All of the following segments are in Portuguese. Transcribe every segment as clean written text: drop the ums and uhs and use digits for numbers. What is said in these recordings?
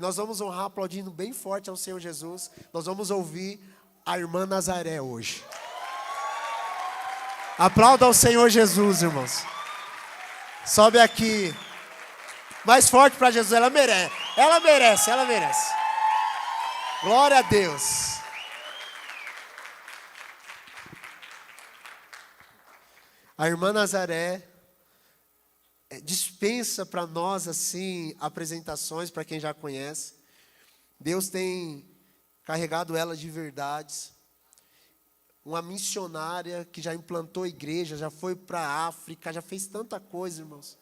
nós vamos honrar aplaudindo bem forte ao Senhor Jesus. Nós vamos ouvir a irmã Nazaré hoje. Aplauda ao Senhor Jesus, irmãos. Sobe aqui. Mais forte para Jesus, ela merece. Ela merece, ela merece. Glória a Deus. A irmã Nazaré dispensa para nós, assim, apresentações para quem já conhece. Deus tem carregado ela de verdades. Uma missionária que já implantou igreja, já foi para a África, já fez tanta coisa, irmãos.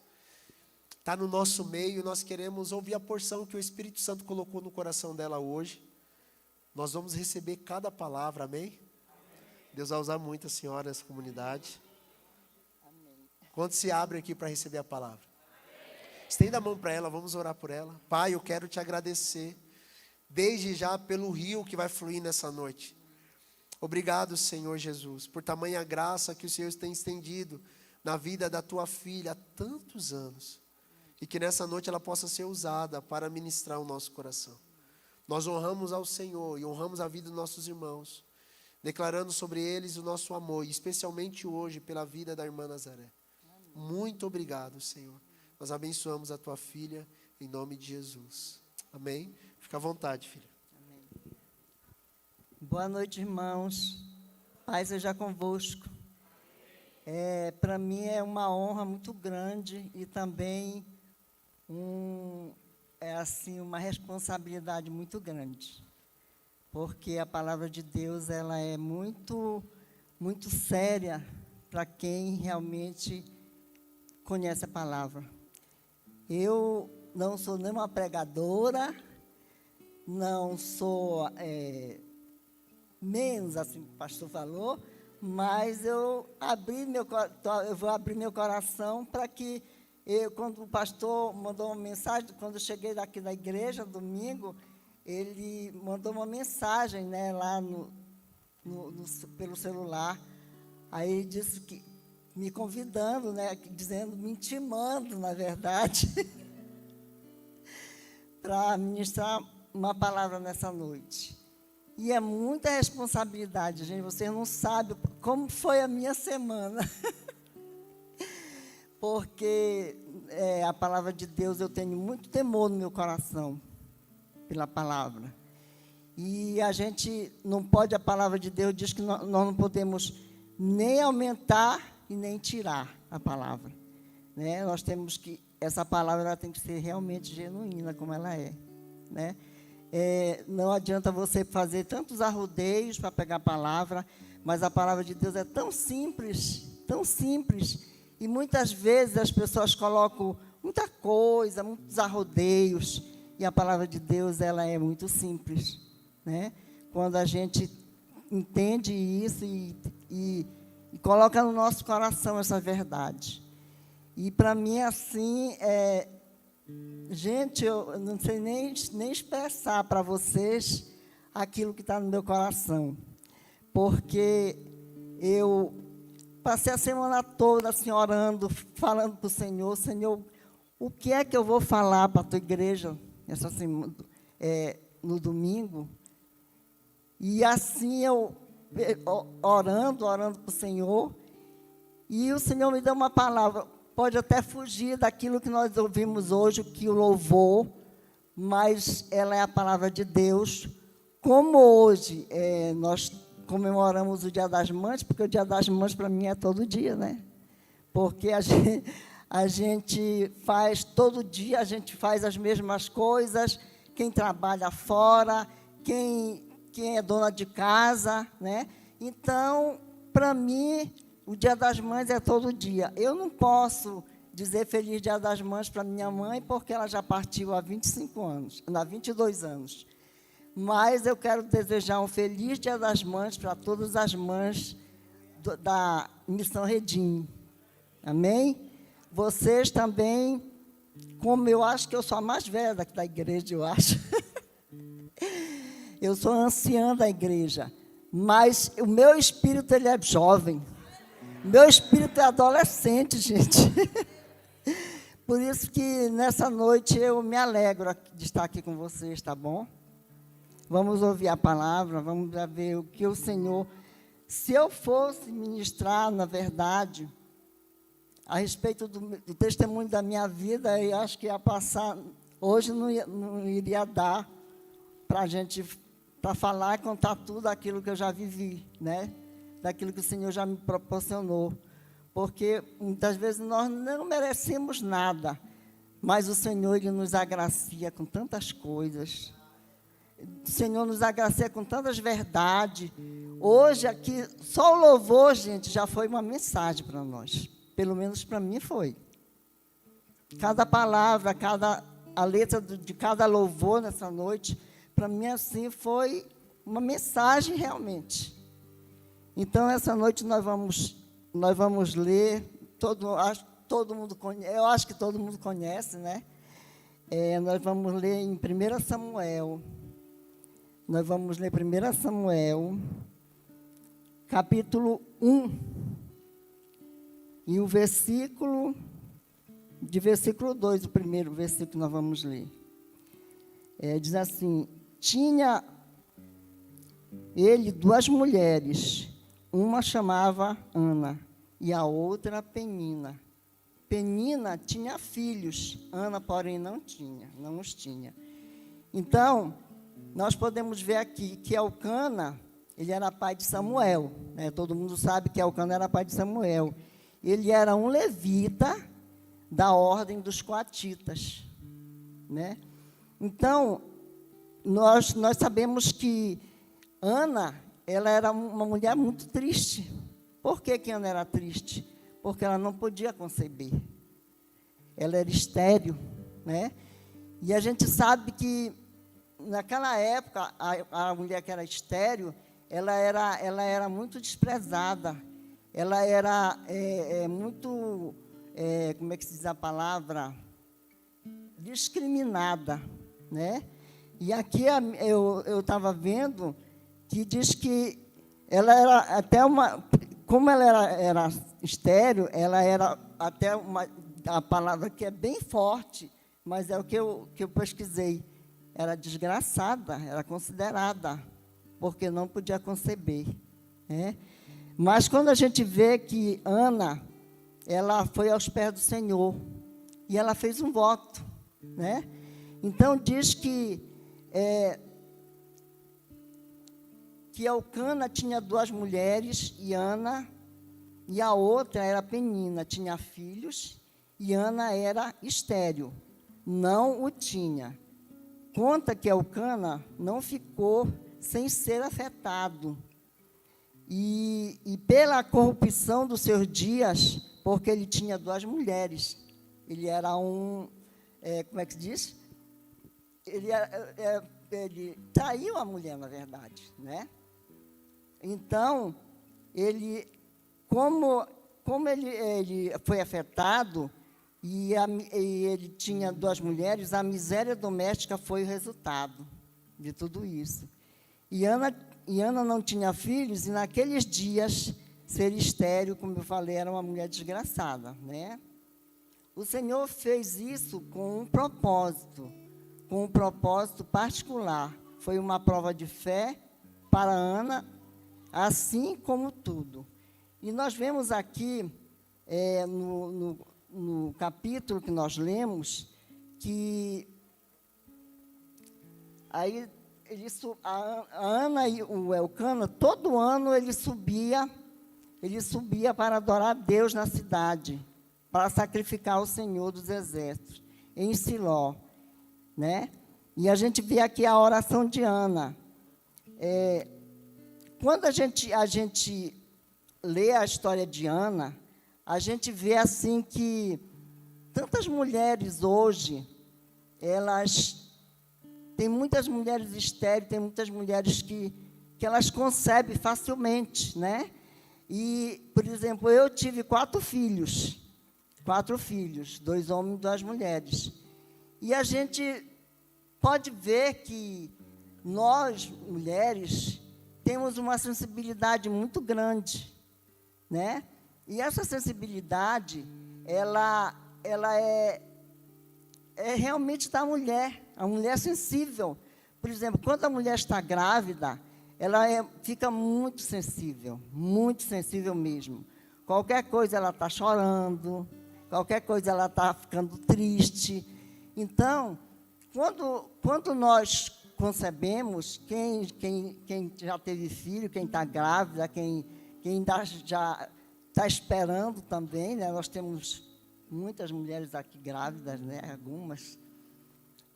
Está no nosso meio, nós queremos ouvir a porção que o Espírito Santo colocou no coração dela hoje. Nós vamos receber cada palavra, amém? Deus vai usar muito a senhora nessa comunidade. Quantos se abrem aqui para receber a palavra? Estenda a mão para ela, vamos orar por ela. Pai, eu quero te agradecer, desde já pelo rio que vai fluir nessa noite. Obrigado, Senhor Jesus, por tamanha graça que o Senhor tem estendido na vida da tua filha há tantos anos. E que nessa noite ela possa ser usada para ministrar o nosso coração. Nós honramos ao Senhor e honramos a vida dos nossos irmãos, declarando sobre eles o nosso amor, e especialmente hoje pela vida da irmã Nazaré. Muito obrigado, Senhor. Nós abençoamos a tua filha em nome de Jesus. Amém? Fica à vontade, filha. Amém. Boa noite, irmãos. Paz seja convosco. Para mim é uma honra muito grande e também uma responsabilidade muito grande. Porque a palavra de Deus ela é muito, muito séria para quem realmente conhece a palavra. Eu não sou nenhuma pregadora, não sou menos, assim que o pastor falou, mas eu vou abrir meu coração para que, quando o pastor mandou uma mensagem, quando eu cheguei daqui da igreja, domingo, ele mandou uma mensagem, né, lá pelo celular. Aí ele disse que me convidando, né, dizendo, me intimando, na verdade, para ministrar uma palavra nessa noite. E é muita responsabilidade, gente. Vocês não sabem como foi a minha semana. Porque a palavra de Deus, eu tenho muito temor no meu coração pela palavra. E a gente não pode, a palavra de Deus diz que nós não podemos nem aumentar e nem tirar a palavra, né? Nós temos que, essa palavra ela tem que ser realmente genuína, como ela é, né? Não adianta você fazer tantos arrodeios para pegar a palavra, mas a palavra de Deus é tão simples, e muitas vezes as pessoas colocam muita coisa, muitos arrodeios, e a palavra de Deus ela é muito simples, né? Quando a gente entende isso e coloca no nosso coração essa verdade. E, para mim, assim, gente, eu não sei nem expressar para vocês aquilo que está no meu coração. Porque eu passei a semana toda, assim, orando, falando para o Senhor, Senhor, o que é que eu vou falar para a tua igreja no domingo? E, assim, eu orando para o Senhor, e o Senhor me deu uma palavra, pode até fugir daquilo que nós ouvimos hoje, que o louvor, mas ela é a palavra de Deus. Como hoje nós comemoramos o Dia das Mães, porque o Dia das Mães para mim é todo dia, né? Porque a gente faz todo dia, a gente faz as mesmas coisas, quem trabalha fora, quem é dona de casa, né? Então, para mim, o Dia das Mães é todo dia. Eu não posso dizer Feliz Dia das Mães para minha mãe, porque ela já partiu há 22 anos. Mas eu quero desejar um Feliz Dia das Mães para todas as mães da Missão Redim. Amém? Vocês também, como eu acho que eu sou a mais velha daqui da igreja, eu acho. Eu sou anciã da igreja, mas o meu espírito ele é jovem. O meu espírito é adolescente, gente. por isso que nessa noite eu me alegro de estar aqui com vocês, tá bom? Vamos ouvir a palavra, vamos ver o que o Senhor... Se eu fosse ministrar, na verdade, a respeito do testemunho da minha vida, eu acho que ia passar... Hoje não iria dar para a gente... para falar e contar tudo aquilo que eu já vivi, né? Daquilo que o Senhor já me proporcionou. Porque, muitas vezes, nós não merecemos nada, mas o Senhor, Ele nos agracia com tantas coisas. O Senhor nos agracia com tantas verdades. Hoje, aqui, só o louvor, gente, já foi uma mensagem para nós. Pelo menos para mim foi. Cada palavra, a letra de cada louvor nessa noite... Para mim, assim, foi uma mensagem realmente. Então, essa noite nós vamos ler, todo mundo conhece, eu acho que todo mundo conhece, né? Nós vamos ler em 1 Samuel. Nós vamos ler 1 Samuel, capítulo 1. E o versículo 2, o primeiro versículo que nós vamos ler. Diz assim: tinha ele 2 mulheres, uma chamava Ana e a outra Penina. Penina tinha filhos, Ana, porém, não os tinha. Então, nós podemos ver aqui que Elcana, ele era pai de Samuel, né? Todo mundo sabe que Elcana era pai de Samuel. Ele era um levita da ordem dos coatitas, né? Então, nós sabemos que Ana, ela era uma mulher muito triste. Por que Ana era triste? Porque ela não podia conceber. Ela era estéril, né? E a gente sabe que, naquela época, a mulher que era estéril, ela era muito desprezada. Ela era muito, como é que se diz a palavra? Discriminada, né? E aqui eu estava vendo que diz que ela era até uma... Como ela era estéril, ela era até uma... A palavra que é bem forte, mas é o que eu pesquisei. Era desgraçada, era considerada, porque não podia conceber, né? Mas quando a gente vê que Ana, ela foi aos pés do Senhor, e ela fez um voto, né? Então, diz que Elcana tinha 2 mulheres, e Ana, e a outra era Penina, tinha filhos, e Ana era estéril, não o tinha. Conta que Elcana não ficou sem ser afetado, e pela corrupção dos seus dias, porque ele tinha 2 mulheres, ele era como é que se diz? Ele traiu a mulher, na verdade, né? Então, como ele foi afetado e ele tinha 2 mulheres, a miséria doméstica foi o resultado de tudo isso. E Ana não tinha filhos, e naqueles dias, ser estéril, como eu falei, era uma mulher desgraçada, né? O Senhor fez isso com um propósito particular. Foi uma prova de fé para Ana, assim como tudo. E nós vemos aqui, no capítulo que nós lemos, que aí a Ana e o Elcana, todo ano ele subia para adorar a Deus na cidade, para sacrificar ao Senhor dos Exércitos, em Siló, né? E a gente vê aqui a oração de Ana. Quando a gente lê a história de Ana, a gente vê assim que tantas mulheres hoje, tem muitas mulheres estéreis, tem muitas mulheres que elas concebem facilmente, né? E, por exemplo, eu tive 4 filhos, 2 homens e 2 mulheres. E a gente pode ver que nós, mulheres, temos uma sensibilidade muito grande, né? E essa sensibilidade, ela é é realmente da mulher. A mulher é sensível. Por exemplo, quando a mulher está grávida, ela fica muito sensível mesmo. Qualquer coisa ela está chorando, qualquer coisa ela está ficando triste. Então, quando nós concebemos, quem já teve filho, quem está grávida, quem ainda já está esperando também, né? Nós temos muitas mulheres aqui grávidas, né? Algumas.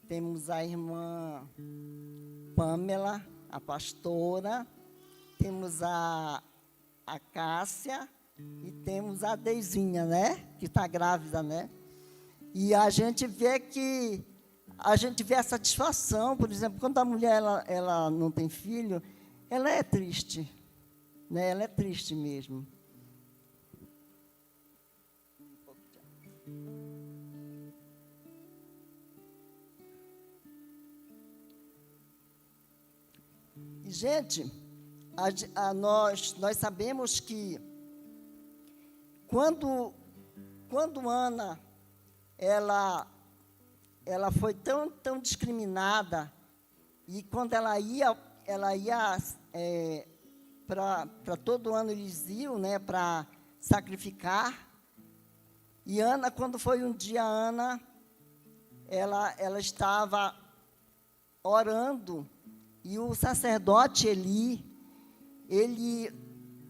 Temos a irmã Pamela, a pastora, temos a Cássia e temos a Deizinha, né? Que está grávida, né? E a gente vê a satisfação, por exemplo, quando a mulher ela não tem filho, ela é triste, né? Ela é triste mesmo. Gente, nós sabemos que quando Ana ela foi tão discriminada, e quando ela ia para todo ano eles iam, né, para sacrificar. E Ana, quando foi um dia, ela estava orando. E o sacerdote Eli, ele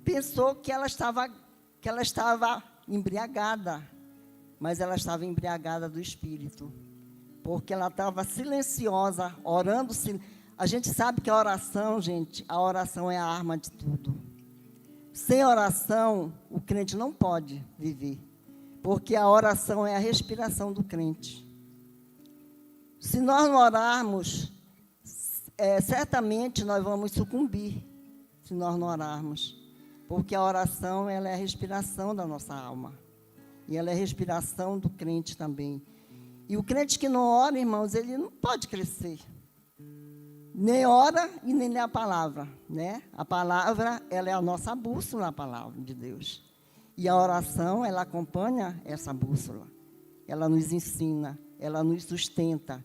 pensou que ela estava embriagada, mas ela estava embriagada do Espírito, porque ela estava silenciosa, orando. A gente sabe que a oração, gente, a oração é a arma de tudo. Sem oração, o crente não pode viver, porque a oração é a respiração do crente. Se nós não orarmos, certamente nós vamos sucumbir, se nós não orarmos, porque a oração ela é a respiração da nossa alma, e ela é a respiração do crente também. E o crente que não ora, irmãos, ele não pode crescer, nem ora e nem lê a palavra, né? A palavra, ela é a nossa bússola, a palavra de Deus, e a oração, ela acompanha essa bússola, ela nos ensina, ela nos sustenta.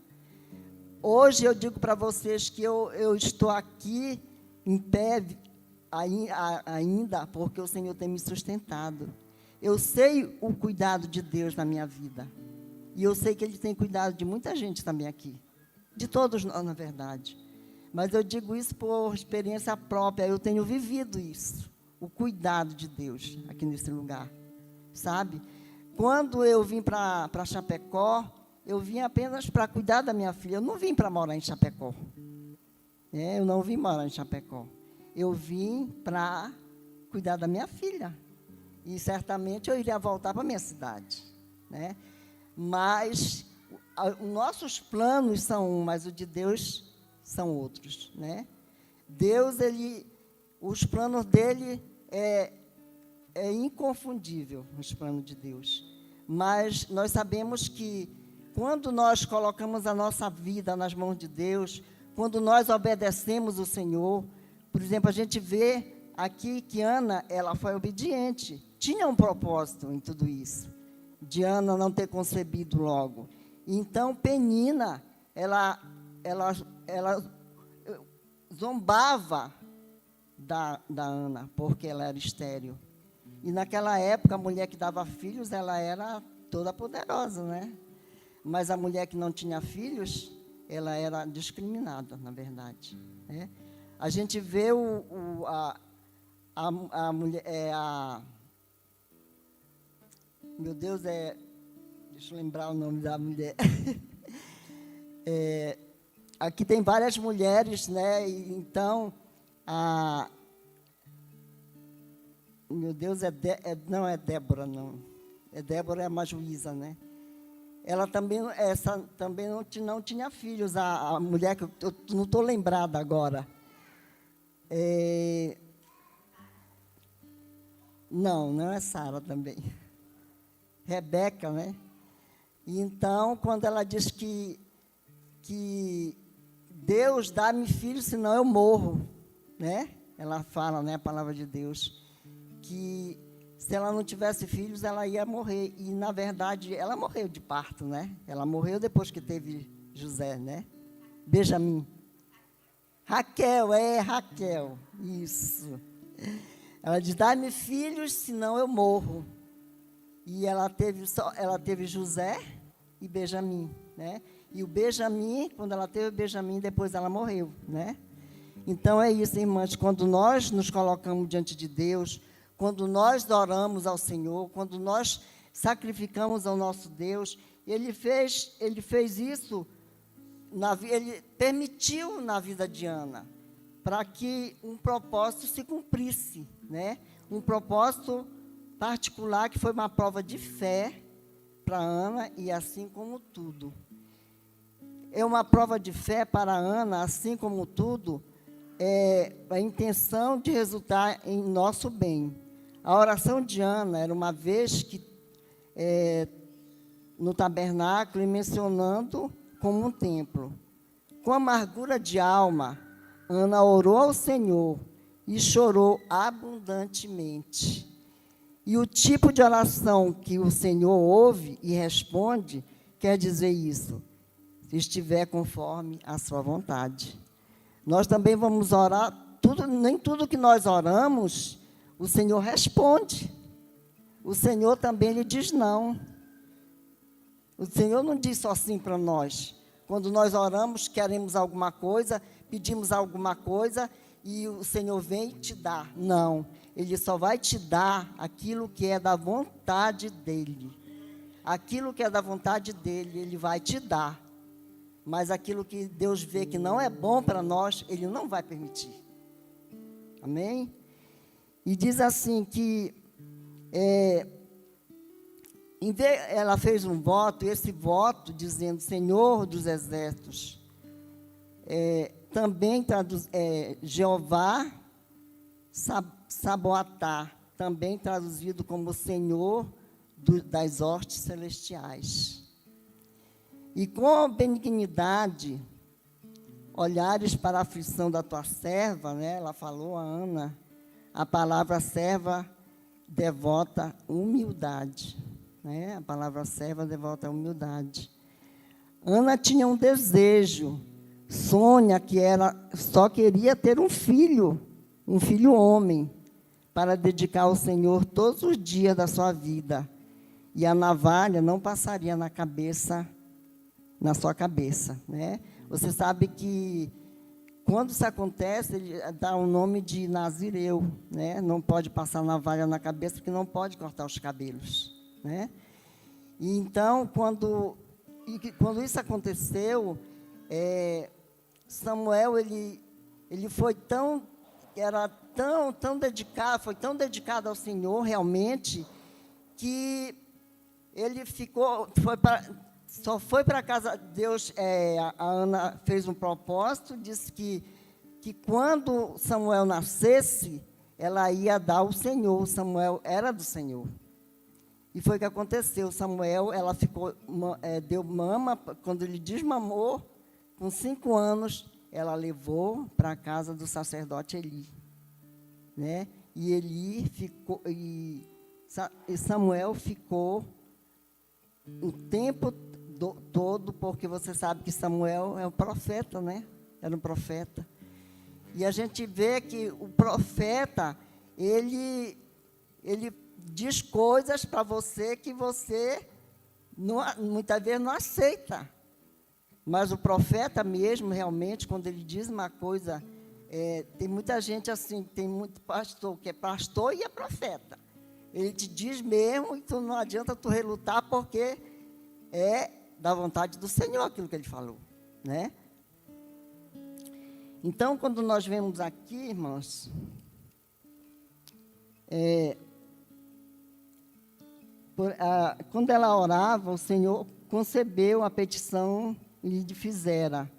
Hoje eu digo para vocês que eu estou aqui em pé ainda porque o Senhor tem me sustentado. Eu sei o cuidado de Deus na minha vida. E eu sei que Ele tem cuidado de muita gente também aqui. De todos nós, na verdade. Mas eu digo isso por experiência própria. Eu tenho vivido isso. O cuidado de Deus aqui nesse lugar. Sabe? Quando eu vim para Chapecó, eu vim apenas para cuidar da minha filha. Eu não vim para morar em Chapecó. Eu não vim morar em Chapecó. Eu vim para cuidar da minha filha. E certamente eu iria voltar para a minha cidade, né? Mas os nossos planos são um, mas o de Deus são outros, né? Deus, os planos dele é inconfundível, os planos de Deus. Mas nós sabemos que quando nós colocamos a nossa vida nas mãos de Deus, quando nós obedecemos o Senhor, por exemplo, a gente vê aqui que Ana, ela foi obediente, tinha um propósito em tudo isso, de Ana não ter concebido logo. Então, Penina, ela zombava da Ana, porque ela era estéril. E naquela época, a mulher que dava filhos, ela era toda poderosa, né? Mas a mulher que não tinha filhos, ela era discriminada, na verdade, né? A gente vê a mulher, meu Deus, deixa eu lembrar o nome da mulher. Aqui tem várias mulheres, né? E, então, meu Deus, não é Débora, não. Débora é uma juíza, né? Ela também, não tinha filhos, a mulher que eu não estou lembrada agora. Não é Sara também. Rebeca, né? E então, quando ela diz que Deus dá-me filho, senão eu morro, né? Ela fala, né, a palavra de Deus, que se ela não tivesse filhos, ela ia morrer. E, na verdade, ela morreu de parto, né? Ela morreu depois que teve José, né? Benjamim. Raquel, isso. Ela diz, dá-me filhos, senão eu morro. E ela teve José e Benjamim, né? E o Benjamim, quando ela teve o Benjamim, depois ela morreu, né? Então é isso, irmãs, quando nós nos colocamos diante de Deus, quando nós oramos ao Senhor, quando nós sacrificamos ao nosso Deus, Ele fez isso, Ele permitiu na vida de Ana, para que um propósito se cumprisse, né? Um propósito particular, que foi uma prova de fé para Ana, e assim como tudo. É uma prova de fé para Ana, assim como tudo, a intenção de resultar em nosso bem. A oração de Ana era uma vez que, no tabernáculo, e mencionando como um templo. Com amargura de alma, Ana orou ao Senhor e chorou abundantemente. E o tipo de oração que o Senhor ouve e responde quer dizer isso, se estiver conforme a sua vontade. Nós também vamos orar, nem tudo que nós oramos, o Senhor responde. O Senhor também lhe diz não. O Senhor não diz só sim para nós. Quando nós oramos, queremos alguma coisa, pedimos alguma coisa, e o Senhor vem e te dá. Não, Ele só vai te dar aquilo que é da vontade dEle. Aquilo que é da vontade dEle, Ele vai te dar. Mas aquilo que Deus vê que não é bom para nós, Ele não vai permitir. Amém? E diz assim que ela fez um voto, e esse voto dizendo, Senhor dos exércitos, também traduz, Jeová Saboatá, também traduzido como Senhor das hostes celestiais. E com benignidade, olhares para a aflição da tua serva, né? Ela falou a Ana, a palavra serva devota humildade, né? A palavra serva devota humildade. Ana tinha um desejo, Sônia, que só queria ter um filho homem, para dedicar ao Senhor todos os dias da sua vida. E a navalha não passaria na sua cabeça, né? Você sabe que quando isso acontece, ele dá o nome de Nazireu, né? Não pode passar navalha na cabeça, porque não pode cortar os cabelos, né? E então, quando isso aconteceu, Samuel, ele foi tão dedicado, foi tão dedicado ao Senhor, realmente, que ele só foi para a casa de Deus. A Ana fez um propósito, disse que quando Samuel nascesse, ela ia dar ao Senhor. Samuel era do Senhor. E foi o que aconteceu. Samuel, ela deu mama, quando ele desmamou, com 5 anos, ela levou para a casa do sacerdote Eli, né? E Eli ficou, e Samuel ficou o tempo todo, porque você sabe que Samuel é um profeta, né? Era um profeta. E a gente vê que o profeta, ele diz coisas para você que você muitas vezes não aceita. Mas o profeta mesmo, realmente, quando ele diz uma coisa, tem muita gente assim, tem muito pastor que é pastor e é profeta. Ele te diz mesmo, e não adianta tu relutar, porque é da vontade do Senhor aquilo que ele falou, né? Então, quando nós vemos aqui, irmãos, quando ela orava, o Senhor concebeu a petição lhe fizera,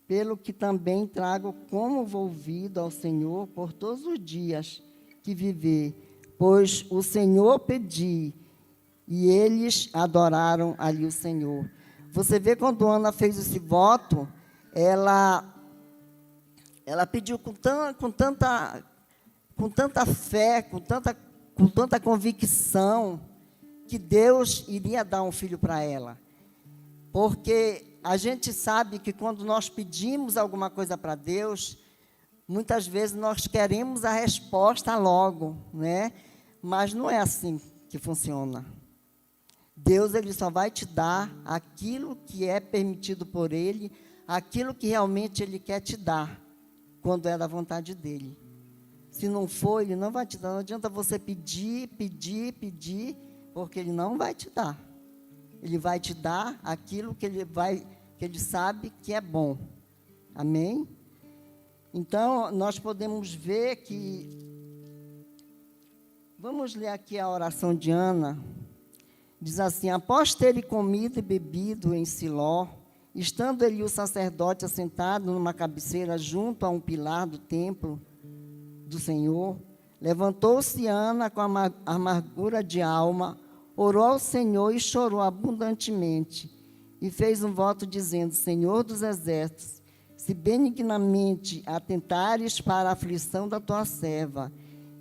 pelo que também trago como volvido ao Senhor por todos os dias que viver, pois o Senhor pedi, e eles adoraram ali o Senhor. Você vê, quando Ana fez esse voto, ela pediu com tanta fé, com tanta com tanta convicção que Deus iria dar um filho para ela. Porque a gente sabe que quando nós pedimos alguma coisa para Deus, muitas vezes nós queremos a resposta logo, né? Mas não é assim que funciona. Deus, Ele só vai te dar aquilo que é permitido por Ele, aquilo que realmente Ele quer te dar, quando é da vontade dEle. Se não for, Ele não vai te dar. Não adianta você pedir, porque Ele não vai te dar. Ele vai te dar aquilo que Ele sabe que é bom. Amém? Então, nós podemos ver que... Vamos ler aqui a oração de Ana. Diz assim: após terem comido e bebido em Siló, estando ele o sacerdote assentado numa cabeceira junto a um pilar do templo do Senhor, levantou-se Ana com amargura de alma, orou ao Senhor e chorou abundantemente, e fez um voto dizendo: Senhor dos exércitos, se benignamente atentares para a aflição da tua serva,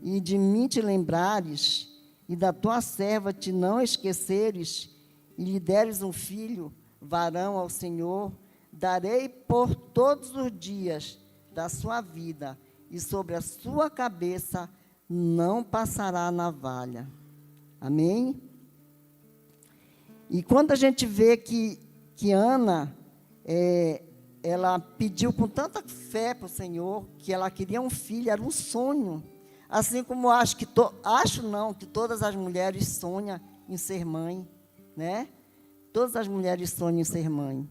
e de mim te lembrares, e da tua serva te não esqueceres, e lhe deres um filho, varão ao Senhor, darei por todos os dias da sua vida, e sobre a sua cabeça não passará a navalha. Amém? E quando a gente vê que Ana, ela pediu com tanta fé para o Senhor, que ela queria um filho, era um sonho. Assim como que todas as mulheres sonham em ser mãe, né? Todas as mulheres sonham em ser mãe.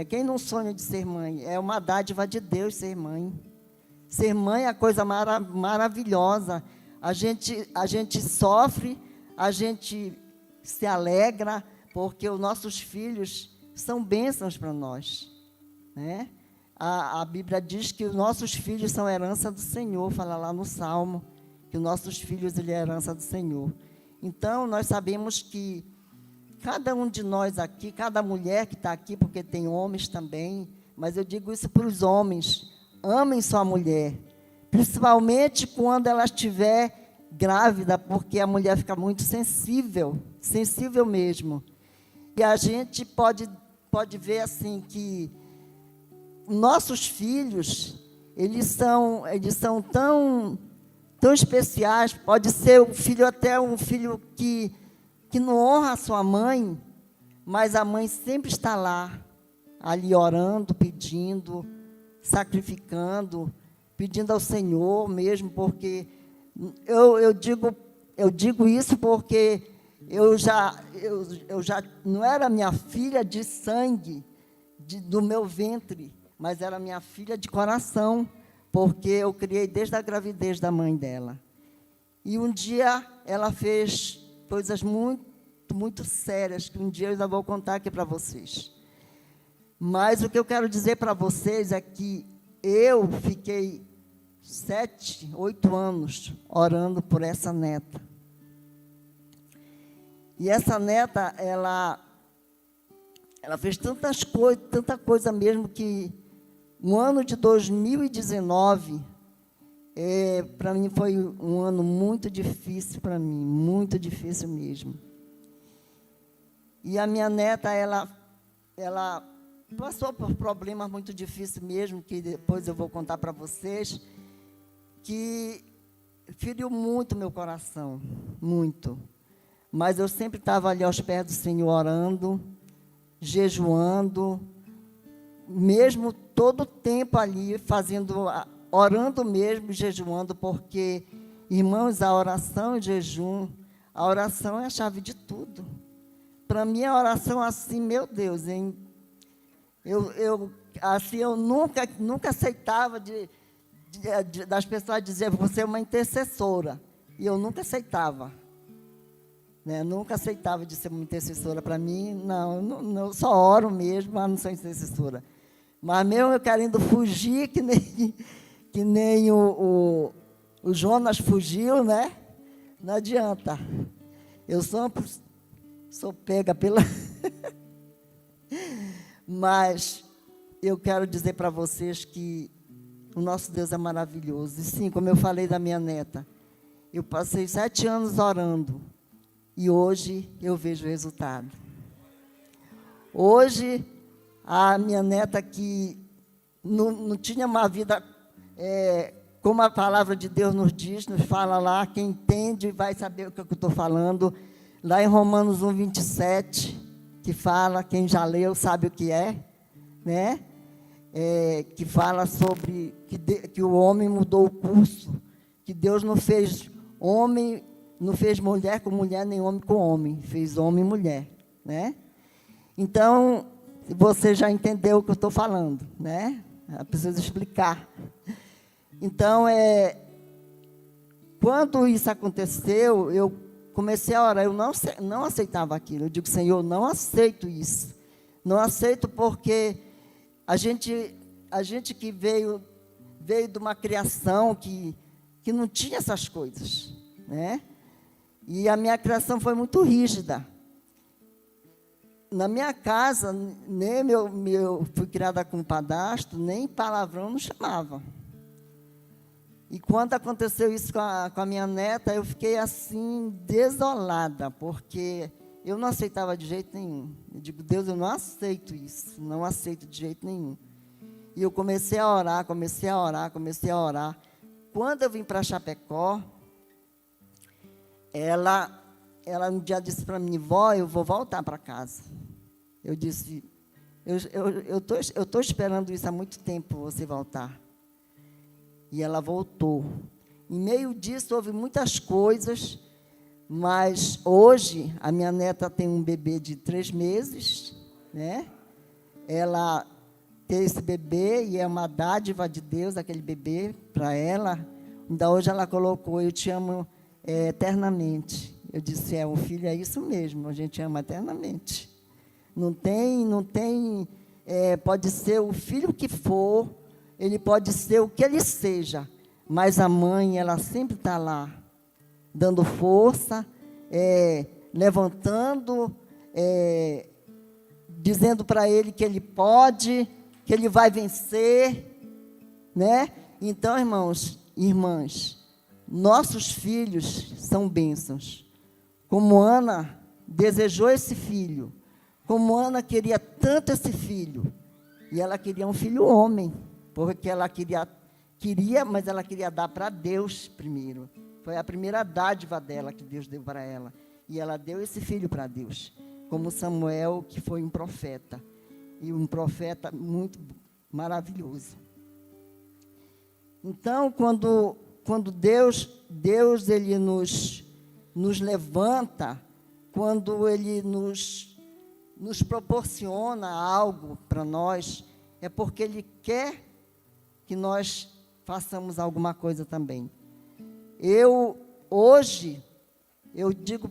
Quem não sonha de ser mãe? É uma dádiva de Deus ser mãe. Ser mãe é a coisa maravilhosa. A gente sofre, a gente se alegra, porque os nossos filhos são bênçãos para nós, né? A Bíblia diz que os nossos filhos são herança do Senhor, fala lá no Salmo, que os nossos filhos, ele é herança do Senhor. Então, nós sabemos que cada um de nós aqui, cada mulher que está aqui, porque tem homens também, mas eu digo isso para os homens, amem sua mulher, principalmente quando ela estiver grávida, porque a mulher fica muito sensível mesmo. E a gente pode ver assim que nossos filhos, eles são tão especiais. Pode ser até um filho que não honra a sua mãe, mas a mãe sempre está lá, ali orando, pedindo, sacrificando, pedindo ao Senhor mesmo, porque eu digo isso porque eu já não era minha filha de sangue, do meu ventre, mas era minha filha de coração, porque eu criei desde a gravidez da mãe dela. E um dia ela fez coisas muito, muito sérias, que um dia eu ainda vou contar aqui para vocês. Mas o que eu quero dizer para vocês é que eu fiquei 7, 8 anos orando por essa neta. E essa neta, ela fez tanta coisa mesmo, que no ano de 2019, para mim foi um ano muito difícil para mim, muito difícil mesmo. E a minha neta, ela passou por problemas muito difíceis mesmo, que depois eu vou contar para vocês, que feriu muito meu coração, muito. Mas eu sempre estava ali aos pés do Senhor orando, jejuando, mesmo todo o tempo ali, orando mesmo, jejuando, porque, irmãos, a oração e jejum, a oração é a chave de tudo. Para mim, a oração assim, meu Deus, hein? Eu nunca aceitava das pessoas dizer, você é uma intercessora. E eu nunca aceitava. Né? Nunca aceitava de ser uma intercessora. Para mim, não, eu só oro mesmo, mas não sou intercessora. Mas mesmo eu querendo fugir, que nem o Jonas fugiu, né? Não adianta. Eu sou pega pela... Mas eu quero dizer para vocês que o nosso Deus é maravilhoso. E sim, como eu falei da minha neta, Eu passei 7 anos orando e hoje eu vejo o resultado. Hoje, a minha neta que não tinha uma vida, como a palavra de Deus nos diz, nos fala lá, quem entende vai saber o que eu estou falando, lá em Romanos 1:27, que fala, quem já leu sabe o que é, né? Que fala sobre que o homem mudou o curso, que Deus não fez homem, não fez mulher com mulher, nem homem com homem, fez homem e mulher, né? Então, você já entendeu o que eu estou falando, né? Eu preciso explicar. Então, quando isso aconteceu, eu comecei a orar, eu não aceitava aquilo. Eu digo, Senhor, não aceito isso. Não aceito porque a gente que veio de uma criação que não tinha essas coisas, né? E a minha criação foi muito rígida. Na minha casa, nem fui criada com padastro, nem palavrão não chamava. E quando aconteceu isso com a minha neta, eu fiquei assim, desolada, porque eu não aceitava de jeito nenhum. Eu digo, Deus, eu não aceito isso, não aceito de jeito nenhum. E eu comecei a orar. Quando eu vim para Chapecó, ela um dia disse para mim, vó, eu vou voltar para casa. Eu disse, eu estou esperando isso há muito tempo, você voltar. E ela voltou. Em meio disso, houve muitas coisas, mas hoje, a minha neta tem um bebê de 3 meses, né? Ela tem esse bebê e é uma dádiva de Deus, aquele bebê, para ela. Ainda hoje ela colocou, eu te amo eternamente. Eu disse, o filho é isso mesmo, a gente ama eternamente. Não tem, pode ser o filho que for, ele pode ser o que ele seja, mas a mãe, ela sempre está lá, dando força, levantando, dizendo para ele que ele pode, que ele vai vencer, né? Então, irmãos e irmãs, nossos filhos são bênçãos. Como Ana desejou esse filho, como Ana queria tanto esse filho, e ela queria um filho homem, porque ela queria, mas ela queria dar para Deus primeiro. Foi a primeira dádiva dela que Deus deu para ela. E ela deu esse filho para Deus, como Samuel, que foi um profeta, e um profeta muito maravilhoso. Então, quando Deus ele nos levanta, quando Ele nos proporciona algo para nós, é porque Ele quer que nós façamos alguma coisa também. Hoje, eu digo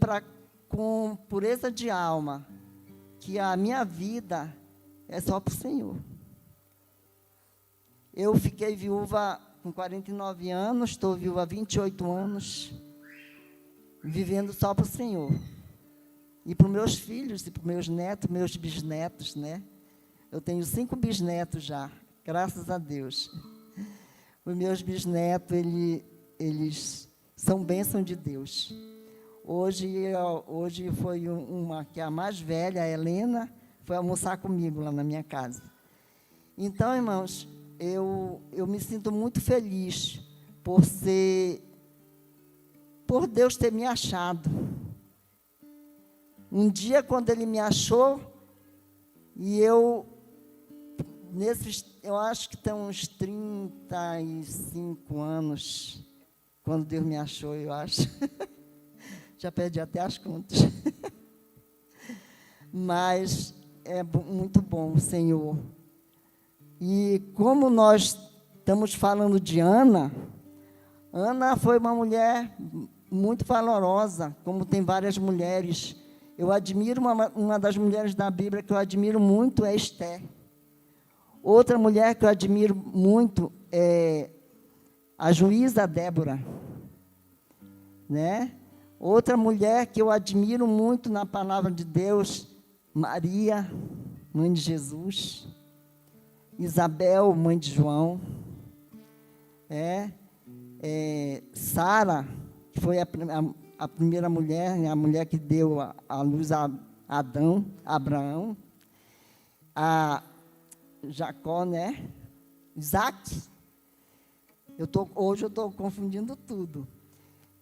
com pureza de alma, que a minha vida é só para o Senhor. Eu fiquei viúva com 49 anos, estou viúva há 28 anos, vivendo só para o Senhor. E para os meus filhos, e para os meus netos, meus bisnetos, né? Eu tenho 5 bisnetos já, graças a Deus. Os meus bisnetos, eles são bênção de Deus. Hoje foi uma, que é a mais velha, a Helena, foi almoçar comigo lá na minha casa. Então, irmãos, eu me sinto muito feliz por Deus ter me achado. Um dia, quando Ele me achou, e eu acho que tem uns 35 anos, quando Deus me achou, eu acho. Já perdi até as contas. Mas é muito bom, Senhor. E como nós estamos falando de Ana, Ana foi uma mulher muito valorosa, como tem várias mulheres. Eu admiro uma das mulheres da Bíblia que eu admiro muito é Esté. Outra mulher que eu admiro muito é a juíza Débora, né? Outra mulher que eu admiro muito na palavra de Deus, Maria, mãe de Jesus, Isabel, mãe de João, Sara, que que foi a primeira mulher, né, a mulher que deu a luz a Abraão, a Jacó, né? Isaac. Hoje eu estou confundindo tudo.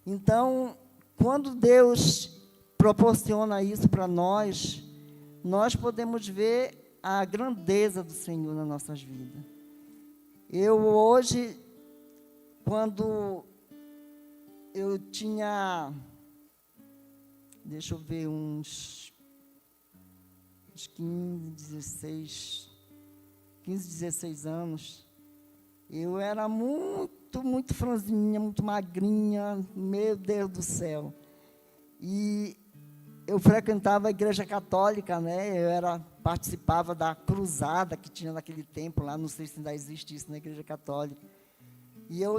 Então, quando Deus proporciona isso para nós, nós podemos ver a grandeza do Senhor nas nossas vidas. Eu hoje, quando eu tinha, deixa eu ver, uns 15, 16 anos, eu era muito franzininha, muito magrinha, meu Deus do céu. E eu frequentava a igreja católica, né? Participava da cruzada que tinha naquele tempo lá, não sei se ainda existe isso na igreja católica. E eu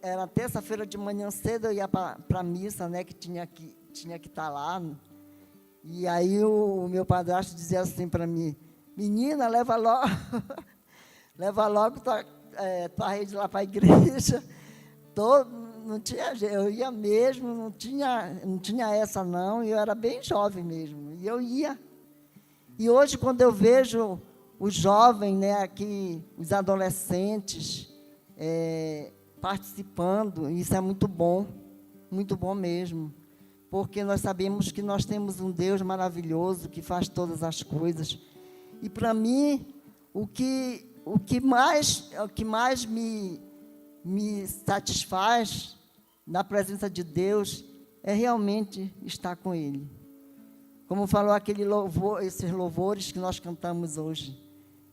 era terça-feira de manhã cedo, eu ia para a missa, né? Que tinha que estar lá. E aí o meu padrasto dizia assim para mim: menina, leva logo tua rede lá para a igreja. Não tinha, eu ia mesmo, não tinha essa não, e eu era bem jovem mesmo, e eu ia. E hoje, quando eu vejo os jovens, né, aqui, os adolescentes, participando, isso é muito bom mesmo, porque nós sabemos que nós temos um Deus maravilhoso, que faz todas as coisas. E para mim, o que mais me satisfaz na presença de Deus é realmente estar com Ele. Como falou aquele louvor, esses louvores que nós cantamos hoje,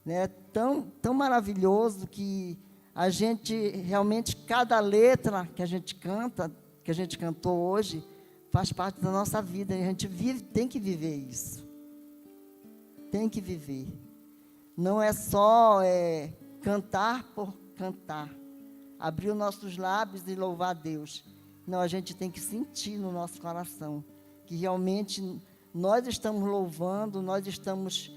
né? Tão maravilhoso que a gente realmente, cada letra que a gente canta, que a gente cantou hoje, faz parte da nossa vida, e a gente tem que viver isso. Tem que viver. Não é só cantar por cantar, abrir os nossos lábios e louvar a Deus. Não, a gente tem que sentir no nosso coração que realmente nós estamos louvando, nós estamos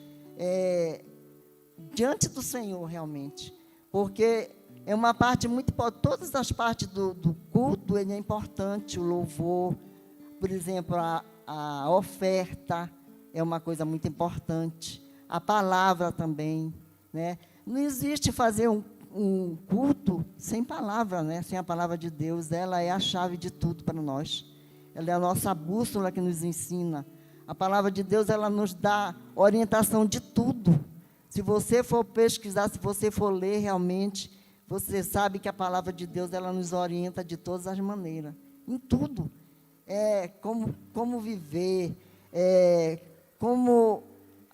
diante do Senhor realmente. Porque é uma parte muito importante, todas as partes do culto, ele é importante, o louvor, por exemplo, a oferta é uma coisa muito importante, a palavra também, né? Não existe fazer um culto sem palavra, né? Sem a palavra de Deus. Ela é a chave de tudo para nós. Ela é a nossa bússola que nos ensina. A palavra de Deus, ela nos dá orientação de tudo. Se você for pesquisar, se você for ler realmente, você sabe que a palavra de Deus, ela nos orienta de todas as maneiras, em tudo. Como viver, como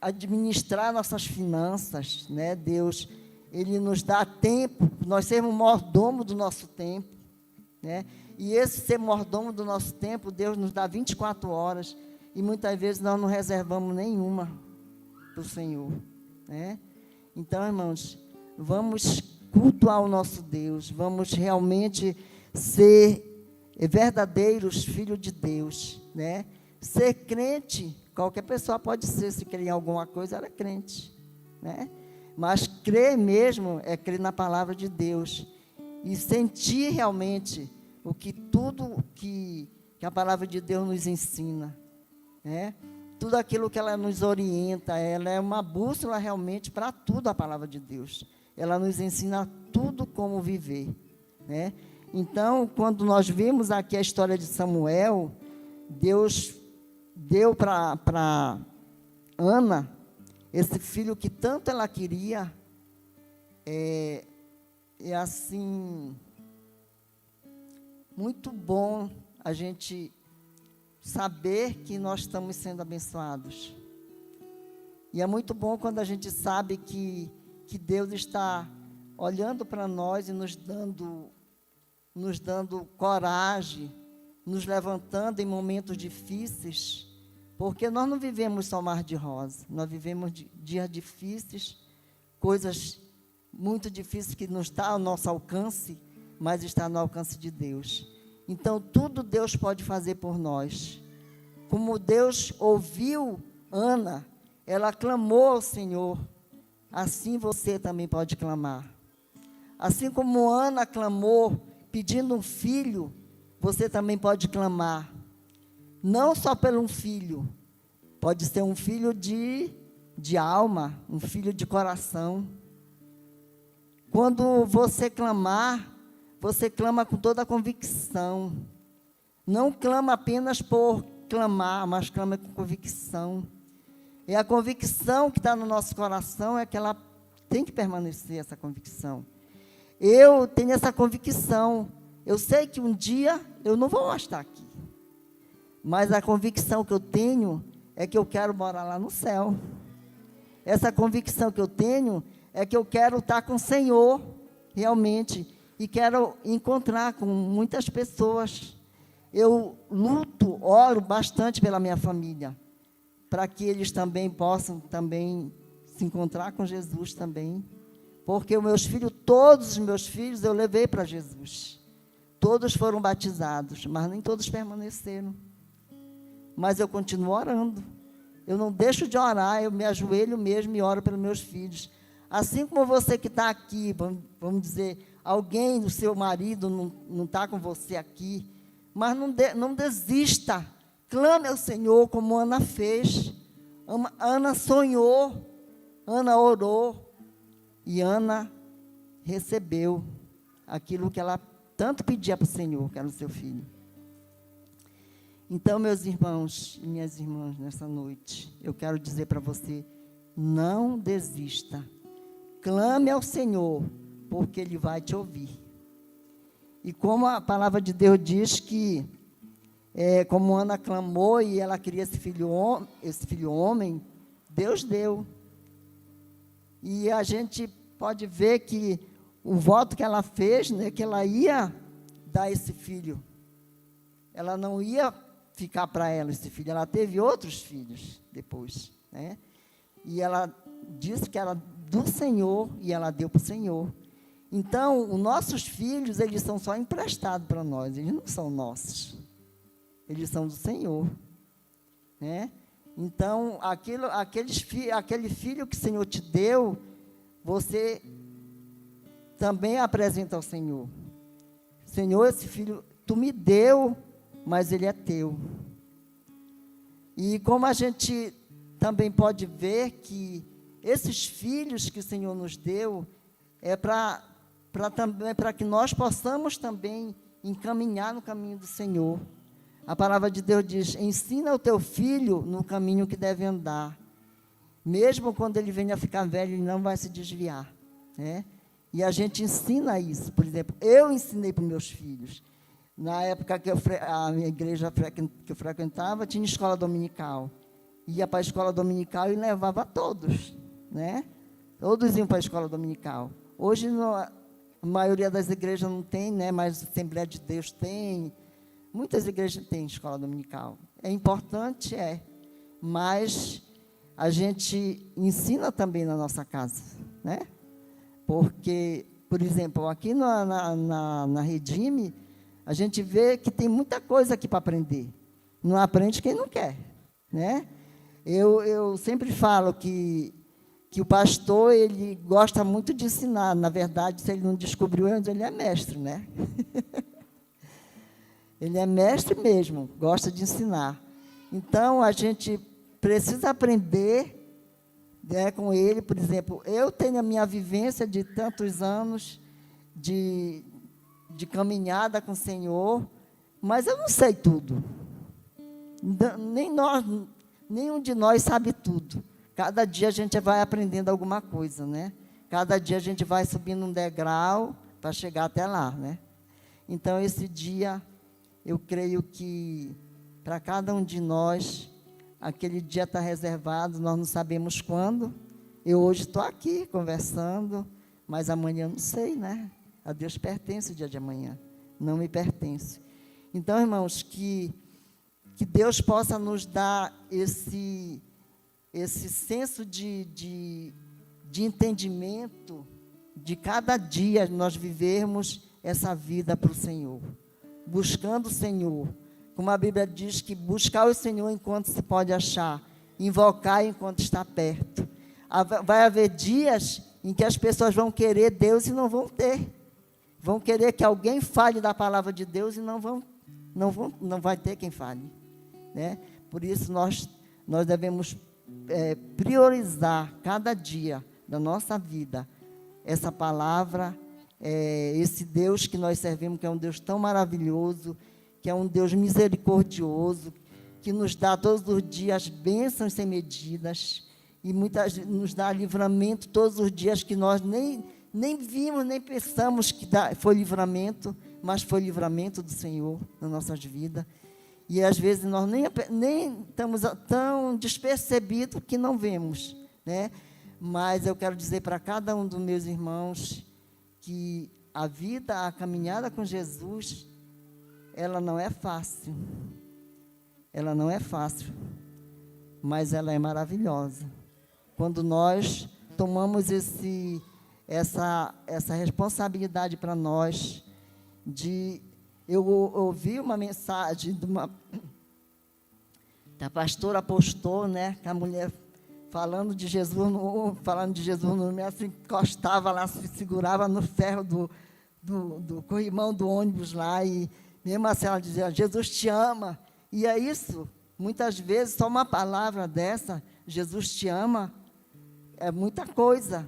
administrar nossas finanças, né? Deus, Ele nos dá tempo, nós sermos mordomo do nosso tempo, né? E esse ser mordomo do nosso tempo, Deus nos dá 24 horas, e muitas vezes nós não reservamos nenhuma para o Senhor, né? Então, irmãos, vamos cultuar o nosso Deus, vamos realmente ser verdadeiros filhos de Deus, né? Ser crente, qualquer pessoa pode ser, se crer em alguma coisa, ela é crente, né? Mas crer mesmo é crer na palavra de Deus e sentir realmente tudo que a palavra de Deus nos ensina, né? Tudo aquilo que ela nos orienta, ela é uma bússola realmente para tudo, a palavra de Deus. Ela nos ensina tudo como viver, né? Então, quando nós vimos aqui a história de Samuel, Deus deu para Ana esse filho que tanto ela queria. Assim, muito bom a gente saber que nós estamos sendo abençoados. E é muito bom quando a gente sabe que Deus está olhando para nós e nos dando coragem, nos levantando em momentos difíceis, porque nós não vivemos só mar de rosa, nós vivemos dias difíceis, coisas muito difíceis que não estão ao nosso alcance, mas está no alcance de Deus. Então, tudo Deus pode fazer por nós. Como Deus ouviu Ana, ela clamou ao Senhor, assim você também pode clamar. Assim como Ana clamou, pedindo um filho, você também pode clamar, não só por um filho, pode ser um filho de alma, um filho de coração. Quando você clamar, você clama com toda a convicção. Não clama apenas por clamar, mas clama com convicção. E a convicção que está no nosso coração é que ela tem que permanecer, essa convicção. Eu tenho essa convicção. Eu sei que um dia eu não vou estar aqui. Mas a convicção que eu tenho é que eu quero morar lá no céu. Essa convicção que eu tenho é que eu quero estar com o Senhor, realmente. E quero encontrar com muitas pessoas. Eu luto, oro bastante pela minha família, para que eles também possam também se encontrar com Jesus também. Porque todos os meus filhos eu levei para Jesus. Todos foram batizados, mas nem todos permaneceram. Mas eu continuo orando. Eu não deixo de orar, eu me ajoelho mesmo e oro pelos meus filhos. Assim como você que está aqui, vamos dizer, alguém do seu marido não está com você aqui, mas não desista. Clame ao Senhor como Ana fez. Ana sonhou, Ana orou e Ana recebeu aquilo que ela tanto pedia para o Senhor, que era o seu filho. Então, meus irmãos e minhas irmãs, nessa noite, eu quero dizer para você, não desista. Clame ao Senhor, porque Ele vai te ouvir. E como a palavra de Deus diz que, como Ana clamou e ela queria esse filho homem, Deus deu. E a gente pode ver que o voto que ela fez, né, que ela ia dar esse filho. Ela não ia ficar para ela esse filho, ela teve outros filhos depois, né? E ela disse que era do Senhor e ela deu para o Senhor. Então, os nossos filhos, eles são só emprestados para nós, eles não são nossos. Eles são do Senhor, né? Então, aquele filho que o Senhor te deu, você também apresenta ao Senhor. Senhor, esse filho tu me deu, mas ele é teu. E como a gente também pode ver que esses filhos que o Senhor nos deu, é para que nós possamos também encaminhar no caminho do Senhor. A palavra de Deus diz, ensina o teu filho no caminho que deve andar. Mesmo quando ele venha a ficar velho, ele não vai se desviar, né? E a gente ensina isso. Por exemplo, eu ensinei para os meus filhos. Na época que a minha igreja que eu frequentava, tinha escola dominical. Ia para a escola dominical e levava todos, né? Todos iam para a escola dominical. Hoje, a maioria das igrejas não tem, né? Mas a Assembleia de Deus tem. Muitas igrejas têm escola dominical. É importante, mas a gente ensina também na nossa casa, né? Porque, por exemplo, aqui na Redime, a gente vê que tem muita coisa aqui para aprender. Não aprende quem não quer, né? Eu sempre falo que o pastor, ele gosta muito de ensinar. Na verdade, se ele não descobriu antes, ele é mestre, né? Ele é mestre mesmo, gosta de ensinar. Então, a gente precisa aprender, né, com ele. Por exemplo, eu tenho a minha vivência de tantos anos de caminhada com o Senhor, mas eu não sei tudo. Nenhum de nós sabe tudo. Cada dia a gente vai aprendendo alguma coisa, né? Cada dia a gente vai subindo um degrau para chegar até lá, né? Então, esse dia, eu creio que para cada um de nós, aquele dia está reservado, nós não sabemos quando. Eu hoje estou aqui conversando, mas amanhã não sei, né? A Deus pertence o dia de amanhã, não me pertence. Então, irmãos, que Deus possa nos dar esse senso de entendimento, de cada dia nós vivermos essa vida para o Senhor, buscando o Senhor. Como a Bíblia diz que buscar o Senhor enquanto se pode achar, invocar enquanto está perto. Vai haver dias em que as pessoas vão querer Deus e não vão ter. Vão querer que alguém fale da palavra de Deus e não vão não vai ter quem fale, né? Por isso nós devemos priorizar cada dia da nossa vida essa palavra, esse Deus que nós servimos, que é um Deus tão maravilhoso, que é um Deus misericordioso, que nos dá todos os dias bênçãos sem medidas, e nos dá livramento todos os dias que nós nem vimos, nem pensamos que foi livramento, mas foi livramento do Senhor nas nossas vidas. E às vezes nós nem estamos tão despercebidos que não vemos, né? Mas eu quero dizer para cada um dos meus irmãos que a vida, a caminhada com Jesus, ela não é fácil. Ela não é fácil, mas ela é maravilhosa. Quando nós tomamos essa responsabilidade para nós, eu ouvi uma mensagem da pastora apostou, né, que a mulher falando de Jesus no meio, se encostava lá, se segurava no ferro do corrimão do ônibus lá, e mesmo assim ela dizia, Jesus te ama. E é isso, muitas vezes, só uma palavra dessa, Jesus te ama, é muita coisa.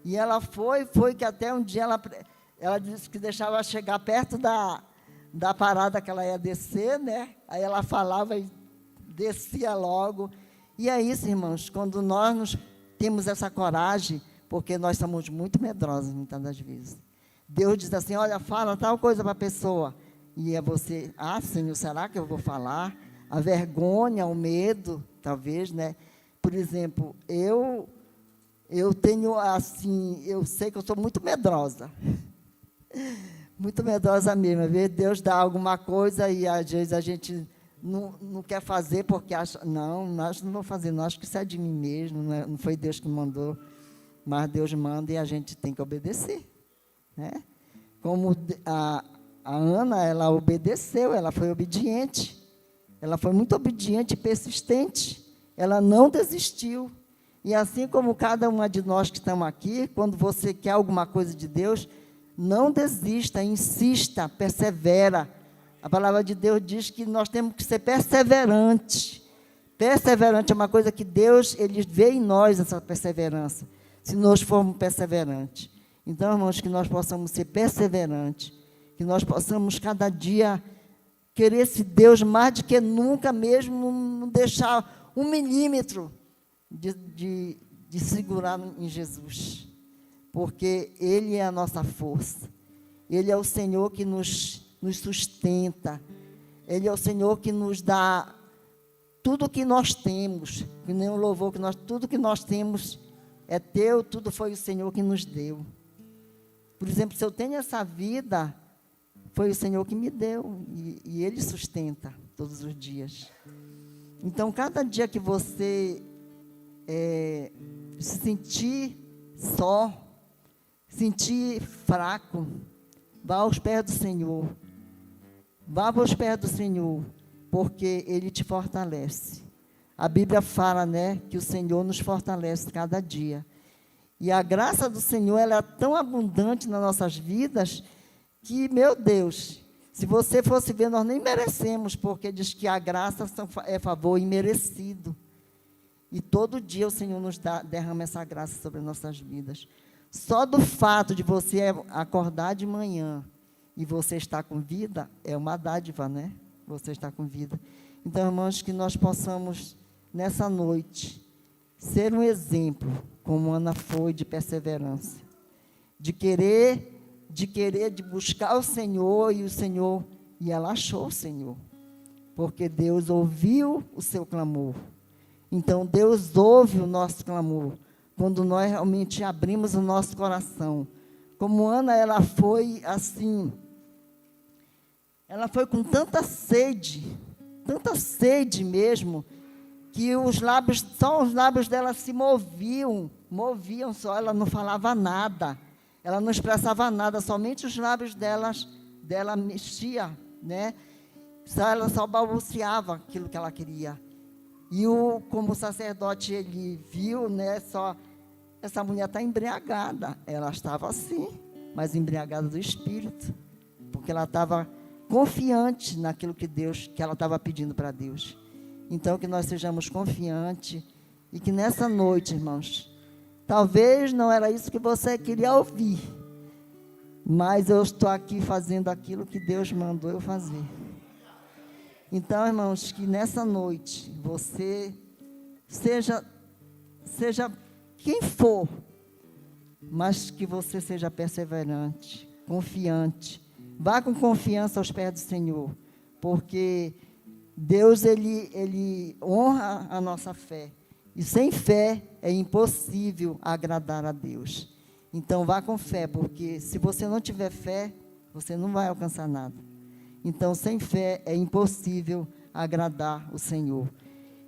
E ela foi que até um dia ela disse que deixava chegar perto da parada que ela ia descer, né? Aí ela falava e descia logo. E é isso, irmãos, quando nós temos essa coragem, porque nós somos muito medrosos, muitas das vezes. Deus diz assim, olha, fala tal coisa para a pessoa. E é você, Senhor, será que eu vou falar? A vergonha, o medo, talvez, né? Por exemplo, eu tenho, assim, eu sei que eu sou muito medrosa. Muito medrosa mesmo. Às vezes Deus dá alguma coisa e, às vezes, a gente não quer fazer porque acha, nós não vamos fazer, não, acho que isso é de mim mesmo, não foi Deus que mandou, mas Deus manda e a gente tem que obedecer, né? Como a Ana, ela obedeceu, ela foi obediente, ela foi muito obediente e persistente, ela não desistiu. E assim como cada uma de nós que estamos aqui, quando você quer alguma coisa de Deus, não desista, insista, persevera. A palavra de Deus diz que nós temos que ser perseverantes. Perseverante é uma coisa que Deus, Ele vê em nós essa perseverança, se nós formos perseverantes. Então, irmãos, que nós possamos ser perseverantes, que nós possamos cada dia querer esse Deus mais do que nunca, mesmo não deixar 1 milímetro de segurar em Jesus, porque Ele é a nossa força, Ele é o Senhor que nos sustenta, Ele é o Senhor que nos dá tudo o que nós temos, que nem o louvor que tudo que nós temos é teu, tudo foi o Senhor que nos deu. Por exemplo, se eu tenho essa vida, foi o Senhor que me deu, e Ele sustenta todos os dias. Então, cada dia que você se sentir só, sentir fraco, vá aos pés do Senhor. Vá aos pés do Senhor, porque Ele te fortalece. A Bíblia fala, né, que o Senhor nos fortalece cada dia. E a graça do Senhor, ela é tão abundante nas nossas vidas, que, meu Deus, se você fosse ver, nós nem merecemos, porque diz que a graça é favor imerecido. E todo dia o Senhor nos derrama essa graça sobre as nossas vidas. Só do fato de você acordar de manhã e você estar com vida, é uma dádiva, né? Você está com vida. Então, irmãos, que nós possamos, nessa noite, ser um exemplo, como Ana foi, de perseverança, de buscar o Senhor, e ela achou o Senhor, porque Deus ouviu o seu clamor. Então, Deus ouve o nosso clamor, quando nós realmente abrimos o nosso coração. Como Ana, ela foi assim, ela foi com tanta sede mesmo, que só os lábios dela se moviam só, ela não falava nada, ela não expressava nada, somente os lábios dela mexia, né? Ela só balbuciava aquilo que ela queria. E como o sacerdote, ele viu, né, essa mulher está embriagada. Ela estava assim, mas embriagada do Espírito, porque ela estava confiante naquilo que ela estava pedindo para Deus. Então, que nós sejamos confiantes e que nessa noite, irmãos, talvez não era isso que você queria ouvir, mas eu estou aqui fazendo aquilo que Deus mandou eu fazer. Então, irmãos, que nessa noite você seja quem for, mas que você seja perseverante, confiante. Vá com confiança aos pés do Senhor, porque Deus, Ele honra a nossa fé. E sem fé é impossível agradar a Deus. Então, vá com fé, porque se você não tiver fé, você não vai alcançar nada. Então, sem fé é impossível agradar o Senhor.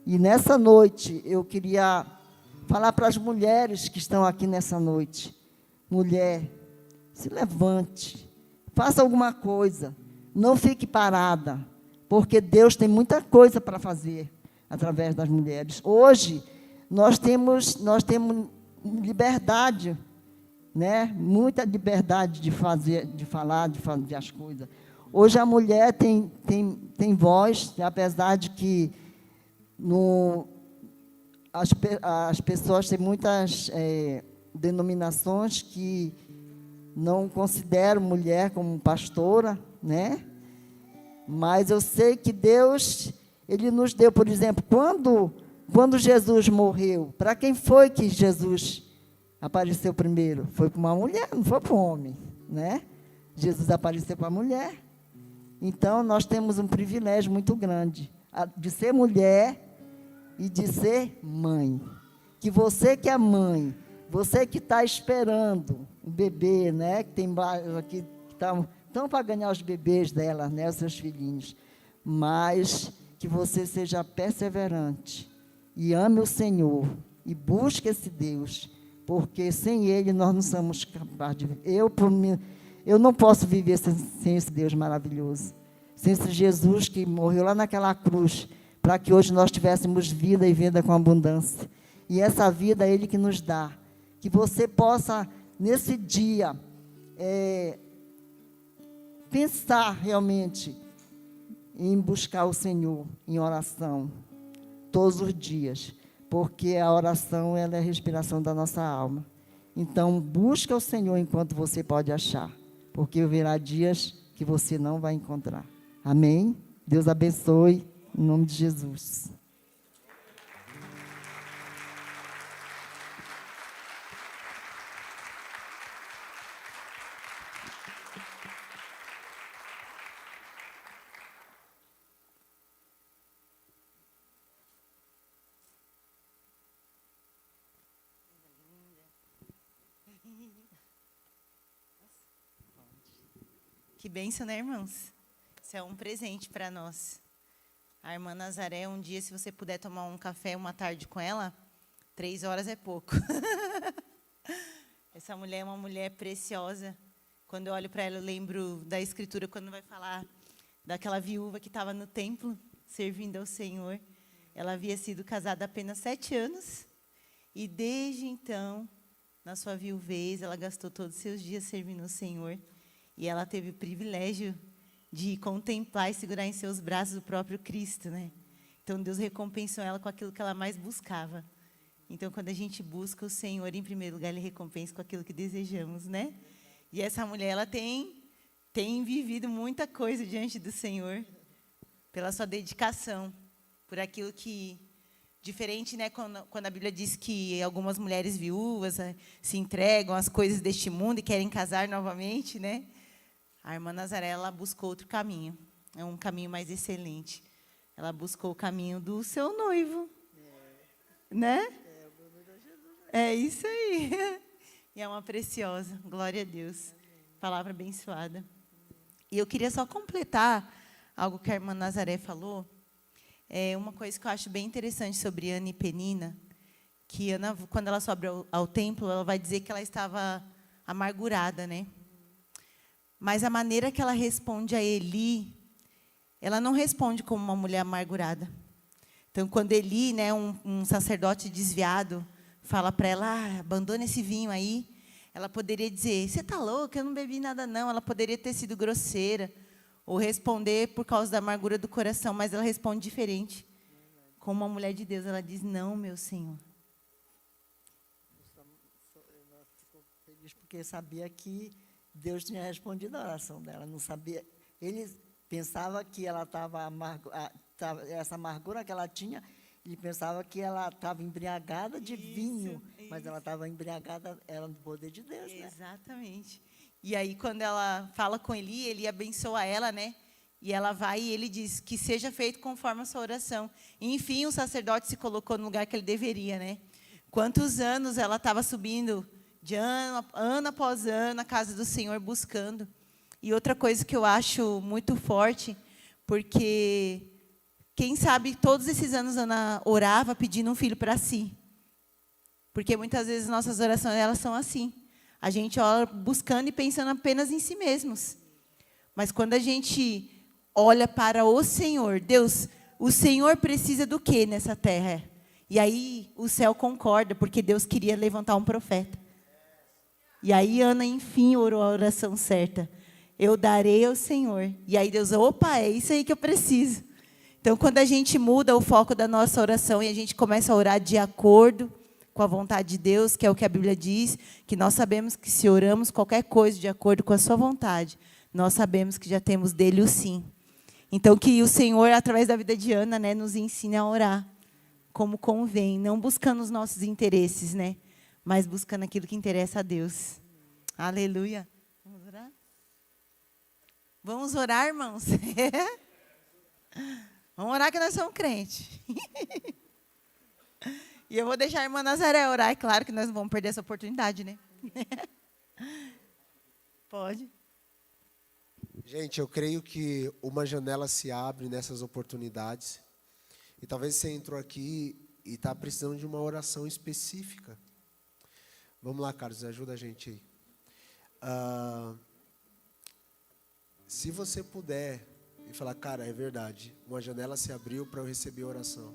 E nessa noite, eu queria falar para as mulheres que estão aqui nessa noite. Mulher, se levante, faça alguma coisa, não fique parada, porque Deus tem muita coisa para fazer através das mulheres. Hoje, nós temos liberdade, né? Muita liberdade de fazer, de falar, de fazer as coisas. Hoje a mulher tem voz, apesar de que as pessoas têm muitas denominações que não consideram mulher como pastora, né? Mas eu sei que Deus, Ele nos deu, por exemplo, quando Jesus morreu, para quem foi que Jesus apareceu primeiro? Foi para uma mulher, não foi para um homem, né? Jesus apareceu para a mulher. Então, nós temos um privilégio muito grande de ser mulher e de ser mãe. Que você que é mãe, você que está esperando o bebê, né? Que tem aqui que estão para ganhar os bebês dela, né? Os seus filhinhos. Mas que você seja perseverante e ame o Senhor e busque esse Deus, porque sem Ele nós não somos capazes de viver. Eu não posso viver sem esse Deus maravilhoso, sem esse Jesus que morreu lá naquela cruz, para que hoje nós tivéssemos vida e vida com abundância. E essa vida é Ele que nos dá. Que você possa, nesse dia, pensar realmente em buscar o Senhor em oração, todos os dias, porque a oração ela é a respiração da nossa alma. Então, busca o Senhor enquanto você pode achar, porque haverá dias que você não vai encontrar. Amém? Deus abençoe, em nome de Jesus. Que bênção, né, irmãos? Isso é um presente para nós. A irmã Nazaré, um dia, se você puder tomar um café uma tarde com ela, 3 horas é pouco. Essa mulher é uma mulher preciosa. Quando eu olho para ela, eu lembro da Escritura, quando vai falar daquela viúva que estava no templo, servindo ao Senhor. Ela havia sido casada há apenas 7 anos, e desde então, na sua viuvez, ela gastou todos os seus dias servindo ao Senhor. E ela teve o privilégio de contemplar e segurar em seus braços o próprio Cristo, né? Então, Deus recompensou ela com aquilo que ela mais buscava. Então, quando a gente busca o Senhor, em primeiro lugar, Ele recompensa com aquilo que desejamos, né? E essa mulher, ela tem vivido muita coisa diante do Senhor, pela sua dedicação, por aquilo que... Diferente, né, quando a Bíblia diz que algumas mulheres viúvas se entregam às coisas deste mundo e querem casar novamente, né? A irmã Nazaré, ela buscou outro caminho. É um caminho mais excelente. Ela buscou o caminho do seu noivo. Né? É isso aí. E é uma preciosa. Glória a Deus. Palavra abençoada. E eu queria só completar algo que a irmã Nazaré falou. É uma coisa que eu acho bem interessante sobre Ana e Penina, que Ana, quando ela sobe ao templo, ela vai dizer que ela estava amargurada, né? Mas a maneira que ela responde a Eli, ela não responde como uma mulher amargurada. Então, quando Eli, né, um sacerdote desviado, fala para ela, abandona esse vinho aí, ela poderia dizer, você está louca, eu não bebi nada não. Ela poderia ter sido grosseira, ou responder por causa da amargura do coração, mas ela responde diferente. Como uma mulher de Deus, ela diz: não, meu Senhor. Ela ficou feliz porque sabia que Deus tinha respondido a oração dela. Não sabia. Ele pensava que ela estava essa amargura que ela tinha, ele pensava que ela estava embriagada de vinho, mas ela estava embriagada, era no poder de Deus, né? Exatamente. E aí, quando ela fala com Eli, ele abençoa ela, né? E ela vai e ele diz que seja feito conforme a sua oração. E, enfim, o sacerdote se colocou no lugar que ele deveria, né? Quantos anos ela estava subindo, de ano após ano, a casa do Senhor, buscando. E outra coisa que eu acho muito forte, porque, quem sabe, todos esses anos Ana orava pedindo um filho para si. Porque muitas vezes nossas orações, elas são assim. A gente ora buscando e pensando apenas em si mesmos. Mas quando a gente olha para o Senhor, Deus, o Senhor precisa do quê nessa terra? E aí o céu concorda, porque Deus queria levantar um profeta. E aí Ana, enfim, orou a oração certa. Eu darei ao Senhor. E aí Deus, opa, é isso aí que eu preciso. Então, quando a gente muda o foco da nossa oração e a gente começa a orar de acordo com a vontade de Deus, que é o que a Bíblia diz, que nós sabemos que se oramos qualquer coisa de acordo com a sua vontade, nós sabemos que já temos dele o sim. Então, que o Senhor, através da vida de Ana, né, nos ensine a orar como convém, não buscando os nossos interesses, né, mas buscando aquilo que interessa a Deus. Aleluia. Vamos orar? Vamos orar, irmãos? Vamos orar que nós somos crentes. E eu vou deixar a irmã Nazaré orar. É claro que nós não vamos perder essa oportunidade, né? Pode. Gente, eu creio que uma janela se abre nessas oportunidades. E talvez você entrou aqui e está precisando de uma oração específica. Vamos lá, Carlos, ajuda a gente aí. Se você puder e falar, cara, é verdade, uma janela se abriu para eu receber oração.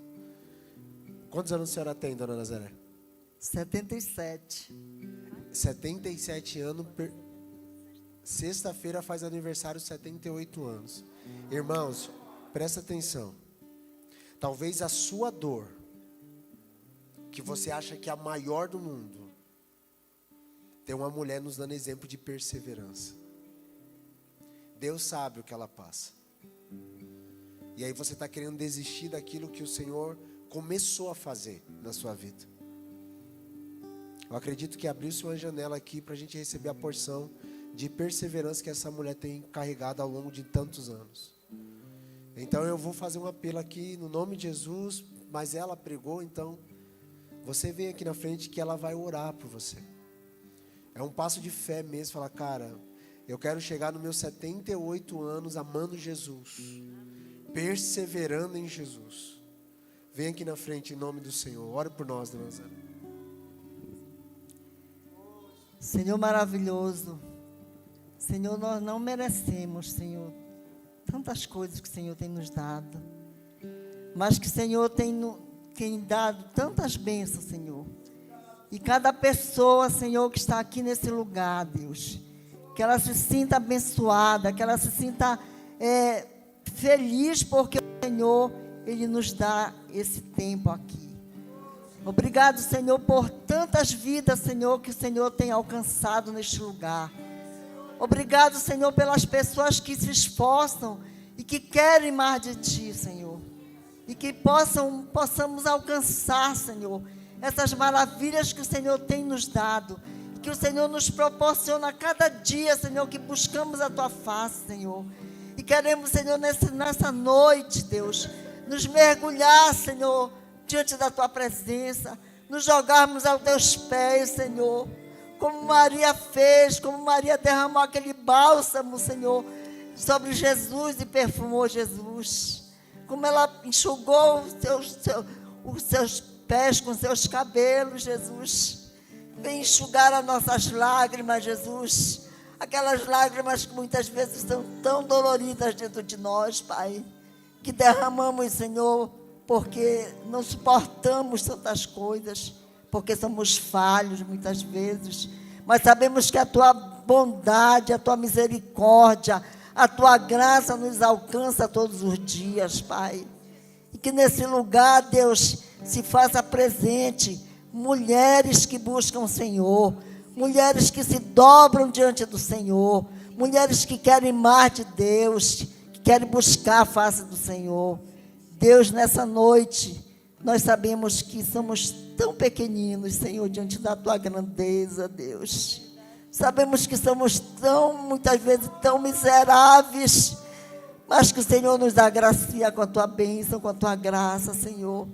Quantos anos a senhora tem, dona Nazaré? 77. 77 anos. Sexta-feira faz aniversário 78 anos. Irmãos, presta atenção. Talvez a sua dor, que você acha que é a maior do mundo, tem uma mulher nos dando exemplo de perseverança. Deus sabe o que ela passa. E aí você está querendo desistir daquilo que o Senhor começou a fazer na sua vida. Eu acredito que abriu-se uma janela aqui para a gente receber a porção de perseverança que essa mulher tem carregado ao longo de tantos anos. Então eu vou fazer um apelo aqui no nome de Jesus, mas ela pregou, então você vem aqui na frente que ela vai orar por você. É um passo de fé mesmo, falar, cara, eu quero chegar nos meus 78 anos amando Jesus, perseverando em Jesus. Vem aqui na frente em nome do Senhor. Ore por nós, dona Zé. Senhor maravilhoso, Senhor, nós não merecemos, Senhor, tantas coisas que o Senhor tem nos dado, mas que o Senhor tem dado tantas bênçãos, Senhor. E cada pessoa, Senhor, que está aqui nesse lugar, Deus, que ela se sinta abençoada, que ela se sinta feliz, porque o Senhor, Ele nos dá esse tempo aqui. Obrigado, Senhor, por tantas vidas, Senhor, que o Senhor tem alcançado neste lugar. Obrigado, Senhor, pelas pessoas que se esforçam e que querem mais de Ti, Senhor. E que possamos alcançar, Senhor, essas maravilhas que o Senhor tem nos dado. Que o Senhor nos proporciona a cada dia, Senhor, que buscamos a Tua face, Senhor. E queremos, Senhor, nessa noite, Deus, nos mergulhar, Senhor, diante da Tua presença, nos jogarmos aos Teus pés, Senhor, como Maria fez, como Maria derramou aquele bálsamo, Senhor, sobre Jesus e perfumou Jesus, como ela enxugou os seus pés com seus cabelos, Jesus. Vem enxugar as nossas lágrimas, Jesus, aquelas lágrimas que muitas vezes são tão doloridas dentro de nós, Pai, que derramamos, Senhor, porque não suportamos tantas coisas, porque somos falhos muitas vezes, mas sabemos que a Tua bondade, a Tua misericórdia, A tua graça nos alcança todos os dias, Pai. E que nesse lugar, Deus, se faça presente mulheres que buscam o Senhor, mulheres que se dobram diante do Senhor, mulheres que querem mais de Deus, que querem buscar a face do Senhor. Deus, nessa noite, nós sabemos que somos tão pequeninos, Senhor, diante da tua grandeza, Deus. Sabemos que somos muitas vezes, tão miseráveis, mas que o Senhor nos agracia com a tua bênção, com a tua graça, Senhor.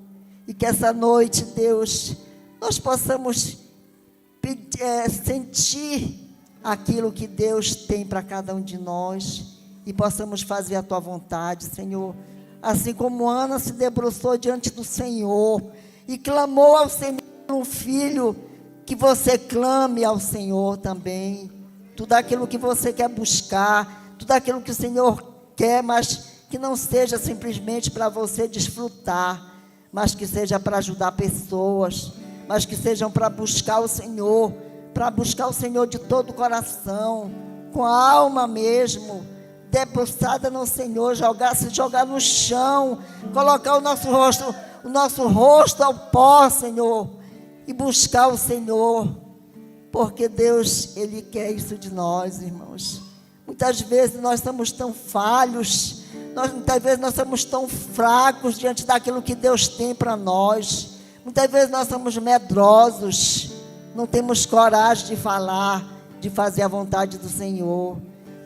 E que essa noite, Deus, nós possamos sentir aquilo que Deus tem para cada um de nós e possamos fazer a tua vontade, Senhor. Assim como Ana se debruçou diante do Senhor e clamou ao Senhor um filho, que você clame ao Senhor também. Tudo aquilo que você quer buscar, tudo aquilo que o Senhor quer, mas que não seja simplesmente para você desfrutar, mas que seja para ajudar pessoas, mas que sejam para buscar o Senhor de todo o coração, com a alma mesmo, debruçada no Senhor, se jogar no chão, colocar o nosso rosto ao pó, Senhor, e buscar o Senhor, porque Deus, Ele quer isso de nós, irmãos. Muitas vezes nós somos tão falhos, muitas vezes nós somos tão fracos diante daquilo que Deus tem para nós. Muitas vezes nós somos medrosos, não temos coragem de falar, de fazer a vontade do Senhor.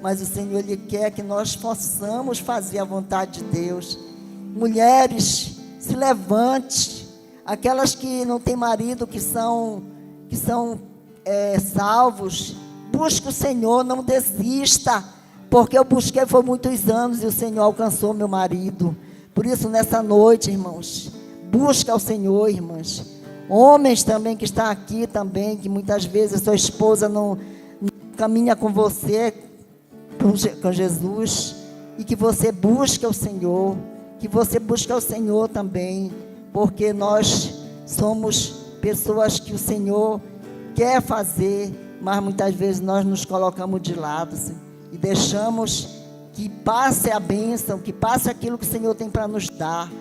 Mas o Senhor, Ele quer que nós possamos fazer a vontade de Deus. Mulheres, se levante. Aquelas que não têm marido, que são salvos, busque o Senhor, não desista. Porque eu busquei por muitos anos e o Senhor alcançou meu marido. Por isso, nessa noite, irmãos, busca ao Senhor, irmãs. Homens também que estão aqui também, que muitas vezes a sua esposa não caminha com você, com Jesus, e que você busque ao Senhor, que você busque ao Senhor também, porque nós somos pessoas que o Senhor quer fazer, mas muitas vezes nós nos colocamos de lado, assim, e deixamos que passe a bênção, que passe aquilo que o Senhor tem para nos dar.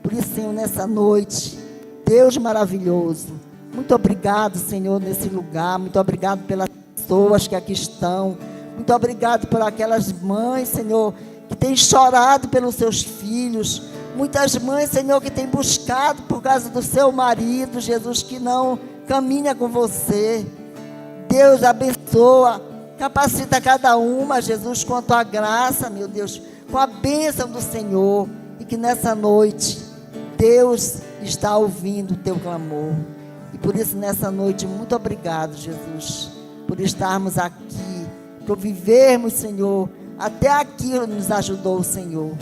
Por isso, Senhor, nessa noite, Deus maravilhoso, muito obrigado, Senhor, nesse lugar, muito obrigado pelas pessoas que aqui estão, muito obrigado por aquelas mães, Senhor, que têm chorado pelos seus filhos, muitas mães, Senhor, que têm buscado por causa do seu marido, Jesus, que não caminha com você. Deus abençoa, capacita cada uma, Jesus, com a tua graça, meu Deus, com a bênção do Senhor, e que nessa noite, Deus está ouvindo o teu clamor. E por isso, nessa noite, muito obrigado, Jesus, por estarmos aqui, por vivermos, Senhor. Até aqui nos ajudou o Senhor.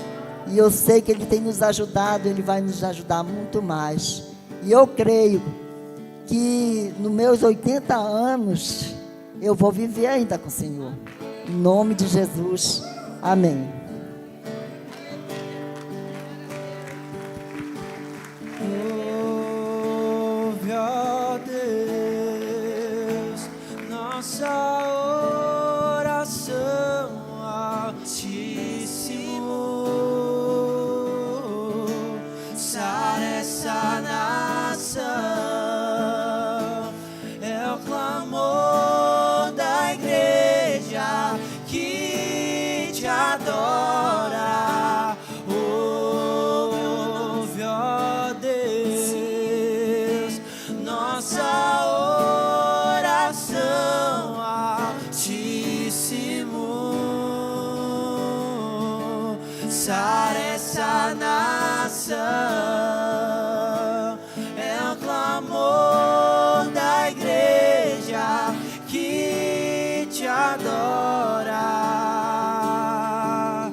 E eu sei que Ele tem nos ajudado, Ele vai nos ajudar muito mais. E eu creio que nos meus 80 anos, eu vou viver ainda com o Senhor. Em nome de Jesus. Amém. Ouve, ó Deus, nossa oração, Altíssimo, sara essa nação, é o clamor da igreja que te adora. Ouve, ó Deus, nossa oração, Altíssimo, sara essa nação, é o clamor da igreja que te adora.